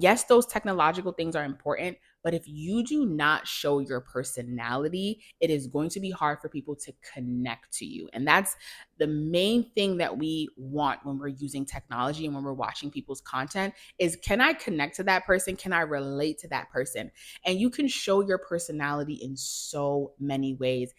yes, those technological things are important, but if you do not show your personality, it is going to be hard for people to connect to you. And that's the main thing that we want when we're using technology and when we're watching people's content is, can I connect to that person? Can I relate to that person? And you can show your personality in so many ways.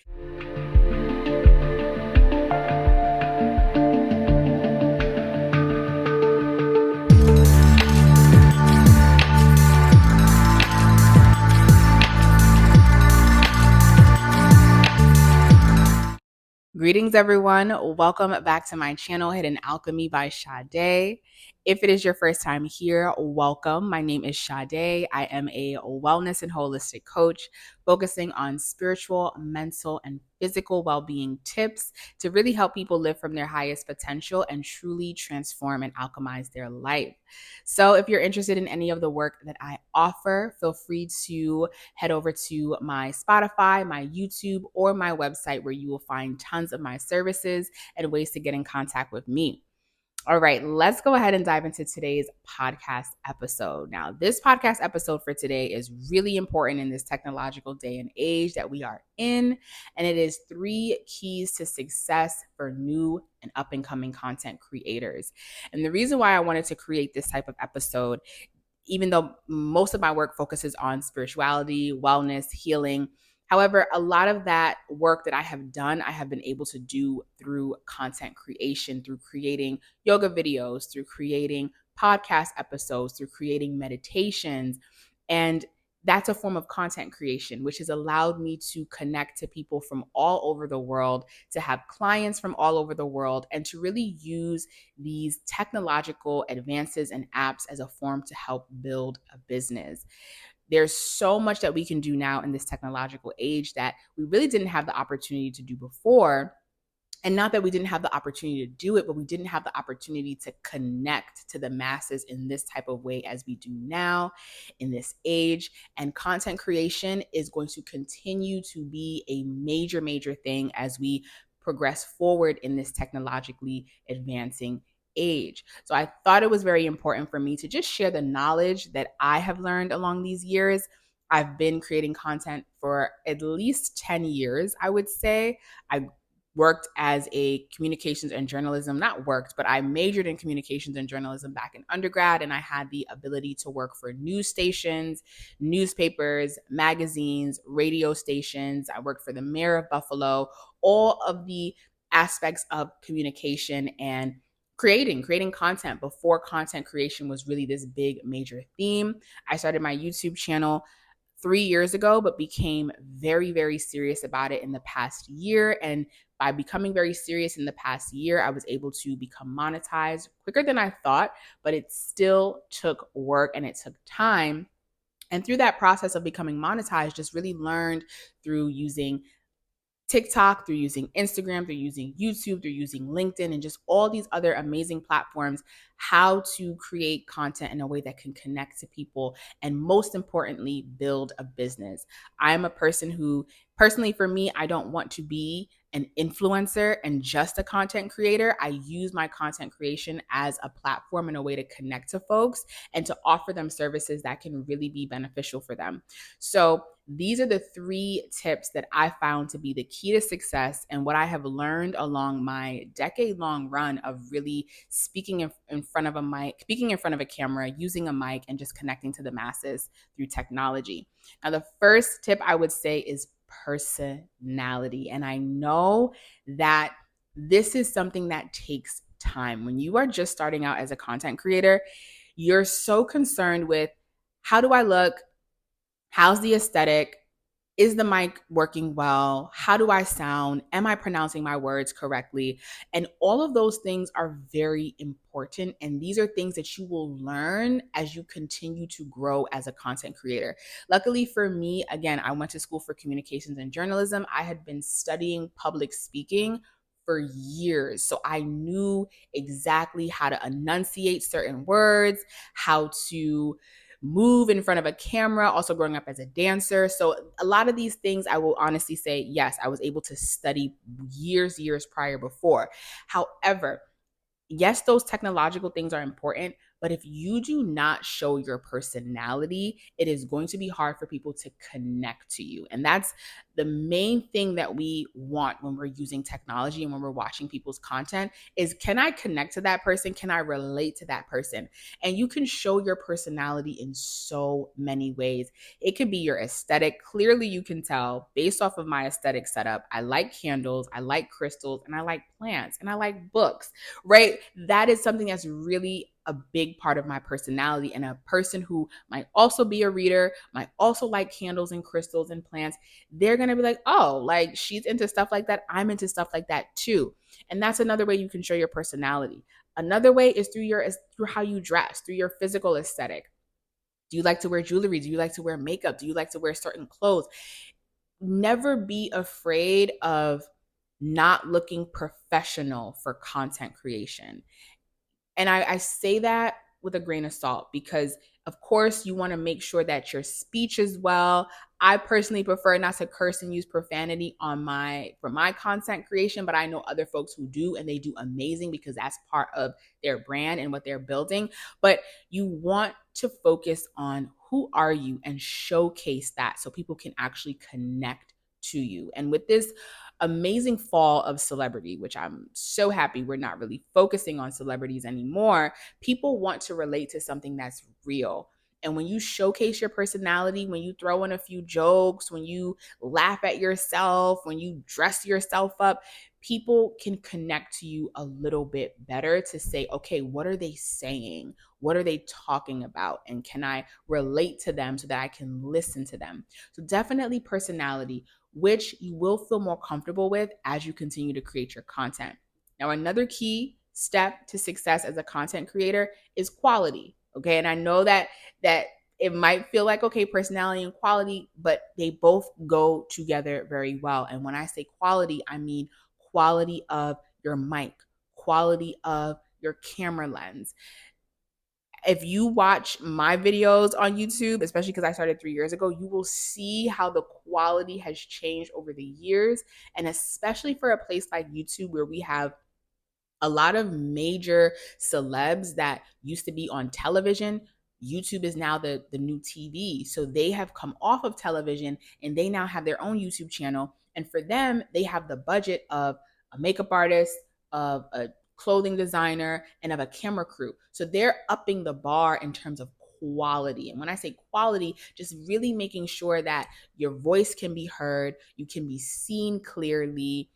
Greetings, everyone. Welcome back to my channel, Hidden Alchemy by Sade. If it is your first time here, welcome. My name is Sade. I am a wellness and holistic coach focusing on spiritual, mental, and physical well-being tips to really help people live from their highest potential and truly transform and alchemize their life. So if you're interested in any of the work that I offer, feel free to head over to my Spotify, my YouTube, or my website where you will find tons of my services and ways to get in contact with me. All right, let's go ahead and dive into today's podcast episode. Now, this podcast episode for today is really important in this technological day and age that we are in, and it is 3 keys to success for new and up and coming content creators. And the reason why I wanted to create this type of episode, even though most of my work focuses on spirituality, wellness, healing. However, a lot of that work that I have done, I have been able to do through content creation, through creating yoga videos, through creating podcast episodes, through creating meditations. And that's a form of content creation, which has allowed me to connect to people from all over the world, to have clients from all over the world, and to really use these technological advances and apps as a form to help build a business. There's so much that we can do now in this technological age that we really didn't have the opportunity to do before. And not that we didn't have the opportunity to do it, but we didn't have the opportunity to connect to the masses in this type of way as we do now in this age. And content creation is going to continue to be a major, major thing as we progress forward in this technologically advancing age. So I thought it was very important for me to just share the knowledge that I have learned along these years. I've been creating content for at least 10 years, I would say. I worked as a communications and journalism, not worked, but I majored in communications and journalism back in undergrad. And I had the ability to work for news stations, newspapers, magazines, radio stations. I worked for the mayor of Buffalo, all of the aspects of communication and creating content before content creation was really this big major theme. I started my YouTube channel 3 years ago, but became very, very serious about it in the past year. And by becoming very serious in the past year, I was able to become monetized quicker than I thought, but it still took work and it took time. And through that process of becoming monetized, just really learned through using TikTok, through using Instagram, through using YouTube, through using LinkedIn, and just all these other amazing platforms, how to create content in a way that can connect to people and, most importantly, build a business. I'm a person who, personally, for me, I don't want to be an influencer and just a content creator. I use my content creation as a platform and a way to connect to folks and to offer them services that can really be beneficial for them. So these are the 3 tips that I found to be the key to success and what I have learned along my decade-long run of really speaking in front of a mic, speaking in front of a camera, using a mic, and just connecting to the masses through technology. Now, the first tip I would say is personality. And I know that this is something that takes time. When you are just starting out as a content creator, you're so concerned with, how do I look? How's the aesthetic? Is the mic working well? How do I sound? Am I pronouncing my words correctly? And all of those things are very important. And these are things that you will learn as you continue to grow as a content creator. Luckily for me, again, I went to school for communications and journalism. I had been studying public speaking for years. So I knew exactly how to enunciate certain words, how to move in front of a camera, also growing up as a dancer. So a lot of these things, I will honestly say, yes, I was able to study years prior before. However, yes, those technological things are important, But if you do not show your personality, it is going to be hard for people to connect to you. And that's the main thing that we want when we're using technology and when we're watching people's content is, can I connect to that person? Can I relate to that person? And you can show your personality in so many ways. It could be your aesthetic. Clearly, you can tell based off of my aesthetic setup, I like candles, I like crystals, and I like plants, and I like books, right? That is something that's really a big part of my personality. And a person who might also be a reader, might also like candles and crystals and plants, they're going to be like, oh, like she's into stuff like that. I'm into stuff like that too. And that's another way you can show your personality. Another way is through how you dress, through your physical aesthetic. Do you like to wear jewelry? Do you like to wear makeup? Do you like to wear certain clothes? Never be afraid of not looking professional for content creation. And I say that with a grain of salt because, of course, you want to make sure that your speech is well. I personally prefer not to curse and use profanity for my content creation, but I know other folks who do, and they do amazing because that's part of their brand and what they're building. But you want to focus on who are you and showcase that so people can actually connect to you. And with this amazing fall of celebrity, which I'm so happy we're not really focusing on celebrities anymore, people want to relate to something that's real. And when you showcase your personality, when you throw in a few jokes, when you laugh at yourself, when you dress yourself up, people can connect to you a little bit better to say, okay, what are they saying? What are they talking about? And can I relate to them so that I can listen to them? So definitely personality, which you will feel more comfortable with as you continue to create your content. Now, another key step to success as a content creator is quality. Okay. And I know that it might feel like, okay, personality and quality, but they both go together very well. And when I say quality, I mean quality of your mic, quality of your camera lens. If you watch my videos on YouTube, especially because I started 3 years ago, you will see how the quality has changed over the years. And especially for a place like YouTube where we have a lot of major celebs that used to be on television, YouTube is now the new TV. So they have come off of television and they now have their own YouTube channel. And for them, they have the budget of a makeup artist, of a clothing designer, and of a camera crew. So they're upping the bar in terms of quality. And when I say quality, just really making sure that your voice can be heard, you can be seen clearly,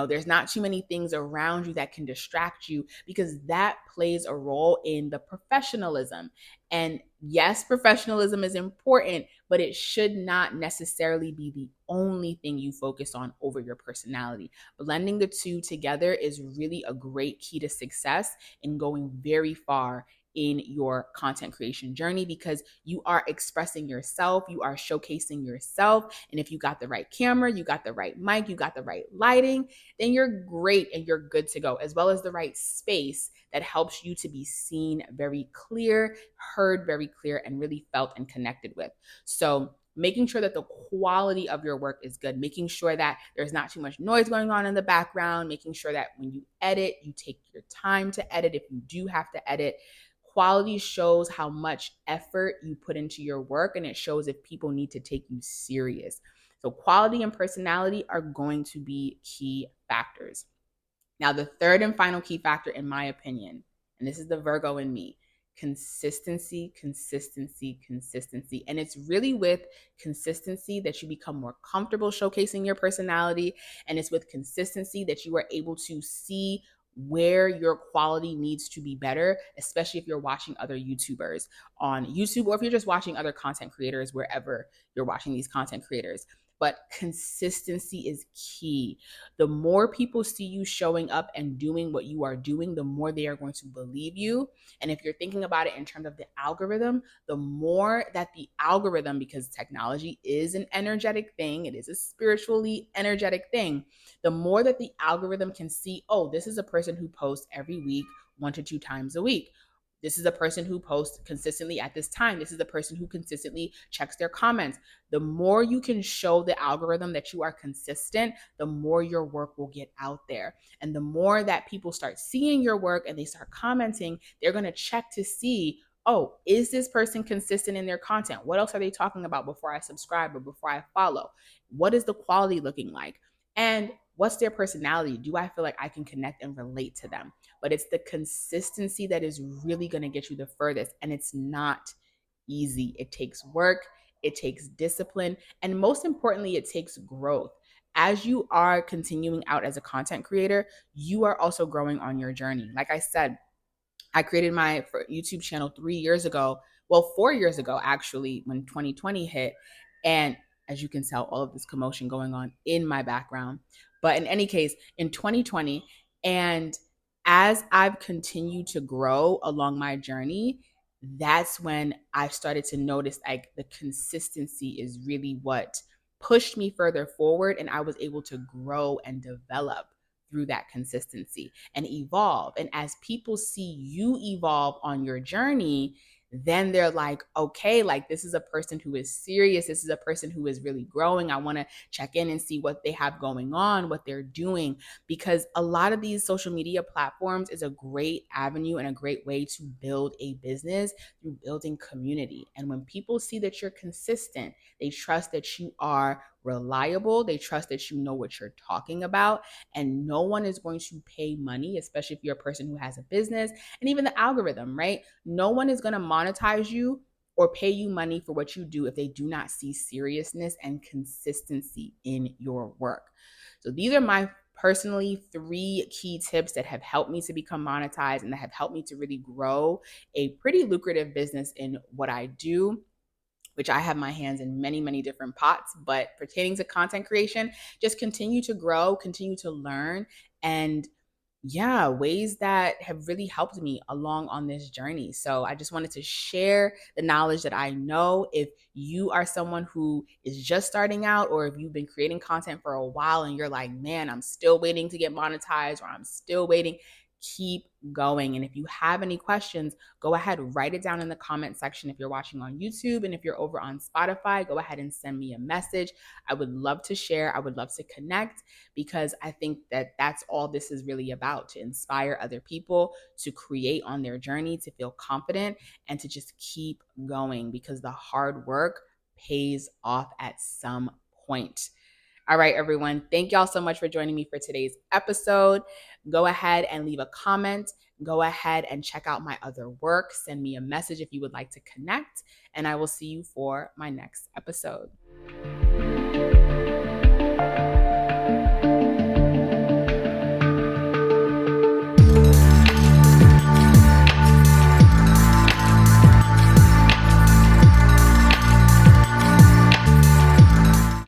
there's not too many things around you that can distract you, because that plays a role in the professionalism. And yes, professionalism is important, but it should not necessarily be the only thing you focus on over your personality. Blending the two together is really a great key to success in going very far in your content creation journey, because you are expressing yourself, you are showcasing yourself. And if you got the right camera, you got the right mic, you got the right lighting, then you're great and you're good to go, as well as the right space that helps you to be seen very clear, heard very clear, and really felt and connected with. So making sure that the quality of your work is good, making sure that there's not too much noise going on in the background, making sure that when you edit, you take your time to edit if you do have to edit. Quality shows how much effort you put into your work, and it shows if people need to take you serious. So quality and personality are going to be key factors. Now, the third and final key factor, in my opinion, and this is the Virgo in me: consistency, consistency, consistency. And it's really with consistency that you become more comfortable showcasing your personality. And it's with consistency that you are able to see where your quality needs to be better, especially if you're watching other YouTubers on YouTube, or if you're just watching other content creators wherever you're watching these content creators. But consistency is key. The more people see you showing up and doing what you are doing, the more they are going to believe you. And if you're thinking about it in terms of the algorithm, the more that the algorithm, because technology is an energetic thing, it is a spiritually energetic thing, the more that the algorithm can see, oh, this is a person who posts every week, 1 to 2 times a week. This is a person who posts consistently at this time. This is a person who consistently checks their comments. The more you can show the algorithm that you are consistent, the more your work will get out there. And the more that people start seeing your work and they start commenting, they're going to check to see, oh, is this person consistent in their content? What else are they talking about before I subscribe or before I follow? What is the quality looking like? And what's their personality? Do I feel like I can connect and relate to them? But it's the consistency that is really going to get you the furthest. And it's not easy. It takes work, it takes discipline, and most importantly, it takes growth. As you are continuing out as a content creator, you are also growing on your journey. Like I said, I created my YouTube channel 3 years ago. Well, 4 years ago, actually, when 2020 hit. And as you can tell, all of this commotion going on in my background. But in any case, in 2020, and as I've continued to grow along my journey, that's when I started to notice like the consistency is really what pushed me further forward. And I was able to grow and develop through that consistency and evolve. And as people see you evolve on your journey, then they're like, okay, like this is a person who is serious. This is a person who is really growing. I want to check in and see what they have going on, what they're doing, because a lot of these social media platforms is a great avenue and a great way to build a business through building community. And when people see that you're consistent, they trust that you are reliable. They trust that you know what you're talking about. And no one is going to pay money, especially if you're a person who has a business, and even the algorithm, right? No one is going to monetize you or pay you money for what you do if they do not see seriousness and consistency in your work. So these are my personally 3 key tips that have helped me to become monetized and that have helped me to really grow a pretty lucrative business in what I do, which I have my hands in many, many different pots. But pertaining to content creation, just continue to grow, continue to learn, and yeah, ways that have really helped me along on this journey. So I just wanted to share the knowledge that I know. If you are someone who is just starting out, or if you've been creating content for a while and you're like, man, I'm still waiting to get monetized, or I'm still waiting, keep going. And if you have any questions, go ahead, write it down in the comment section if you're watching on YouTube. And if you're over on Spotify, go ahead and send me a message. I would love to share. I would love to connect, because I think that that's all this is really about, to inspire other people to create on their journey, to feel confident, and to just keep going, because the hard work pays off at some point. All right, everyone. Thank y'all so much for joining me for today's episode. Go ahead and leave a comment. Go ahead and check out my other work. Send me a message if you would like to connect, and I will see you for my next episode.